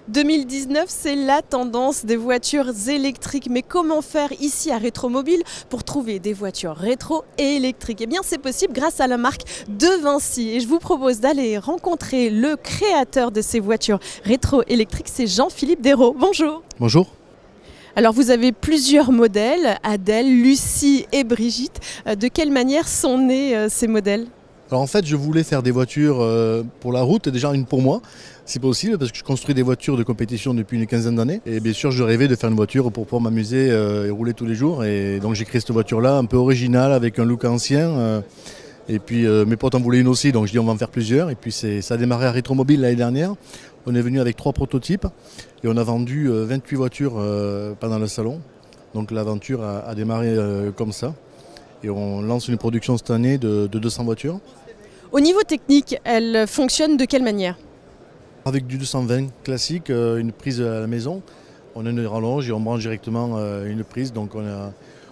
2019, c'est la tendance des voitures électriques. Mais comment faire ici à Rétromobile pour trouver des voitures rétro et électriques? Eh bien, c'est possible grâce à la marque de Vinci. Et je vous propose d'aller rencontrer le créateur de ces voitures rétro-électriques, c'est Jean-Philippe Desraux. Bonjour. Bonjour. Alors, vous avez plusieurs modèles, Adèle, Lucie et Brigitte. De quelle manière sont nés ces modèles? Alors en fait, je voulais faire des voitures pour la route, et déjà une pour moi, si possible, parce que je construis des voitures de compétition depuis une quinzaine d'années. Et bien sûr, je rêvais de faire une voiture pour pouvoir m'amuser et rouler tous les jours. Et donc j'ai créé cette voiture-là, un peu originale, avec un look ancien. Et puis mes potes en voulaient une aussi, donc je dis on va en faire plusieurs. Et puis ça a démarré à Rétromobile l'année dernière. On est venu avec 3 prototypes et on a vendu 28 voitures pendant le salon. Donc l'aventure a démarré comme ça. Et on lance une production cette année de 200 voitures. Au niveau technique, elle fonctionne de quelle manière? Avec du 220 classique, une prise à la maison. On a une rallonge et on branche directement une prise. Donc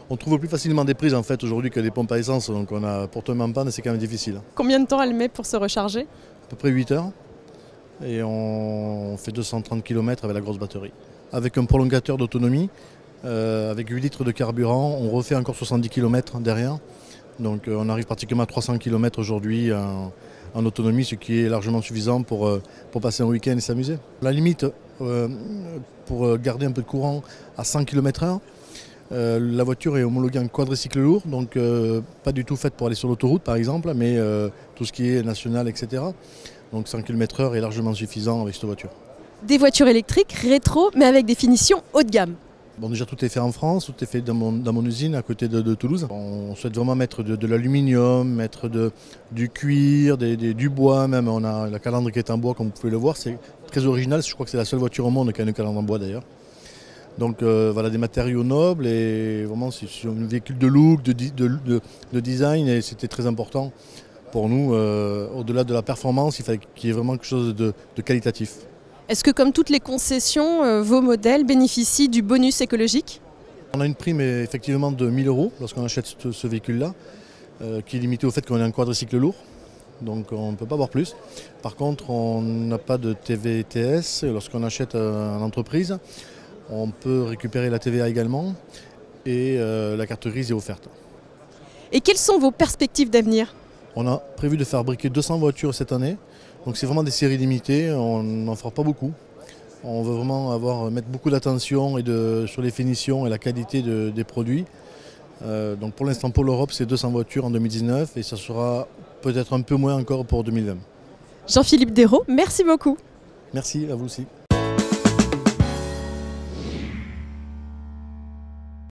on trouve plus facilement des prises en fait aujourd'hui que des pompes à essence. Donc pour tomber en panne, c'est quand même difficile. Combien de temps elle met pour se recharger? À peu près 8 heures. Et on fait 230 km avec la grosse batterie. Avec un prolongateur d'autonomie, avec 8 litres de carburant, on refait encore 70 km derrière. Donc on arrive pratiquement à 300 km aujourd'hui en autonomie, ce qui est largement suffisant pour passer un week-end et s'amuser. La limite pour garder un peu de courant à 100 km/h, la voiture est homologuée en quadricycle lourd, donc pas du tout faite pour aller sur l'autoroute par exemple, mais tout ce qui est national, etc. Donc 100 km/h est largement suffisant avec cette voiture. Des voitures électriques rétro, mais avec des finitions haut de gamme. Bon, déjà tout est fait en France, tout est fait dans mon usine à côté de Toulouse. On souhaite vraiment mettre de l'aluminium, mettre du cuir, du bois même. On a la calandre qui est en bois comme vous pouvez le voir, c'est très original, je crois que c'est la seule voiture au monde qui a une calandre en bois d'ailleurs. Donc voilà, des matériaux nobles et vraiment c'est un véhicule de look, de design et c'était très important pour nous. Au-delà de la performance, il fallait qu'il y ait vraiment quelque chose de qualitatif. Est-ce que comme toutes les concessions, vos modèles bénéficient du bonus écologique? On a une prime effectivement de 1 000 € lorsqu'on achète ce véhicule-là, qui est limité au fait qu'on est un quadricycle lourd, donc on ne peut pas avoir plus. Par contre, on n'a pas de TVTS lorsqu'on achète en entreprise. On peut récupérer la TVA également et la carte grise est offerte. Et quelles sont vos perspectives d'avenir? On a prévu de fabriquer 200 voitures cette année, donc c'est vraiment des séries limitées, on n'en fera pas beaucoup. On veut vraiment mettre beaucoup d'attention sur les finitions et la qualité des produits. Donc pour l'instant pour l'Europe c'est 200 voitures en 2019 et ça sera peut-être un peu moins encore pour 2020. Jean-Philippe Desraux, merci beaucoup. Merci à vous aussi.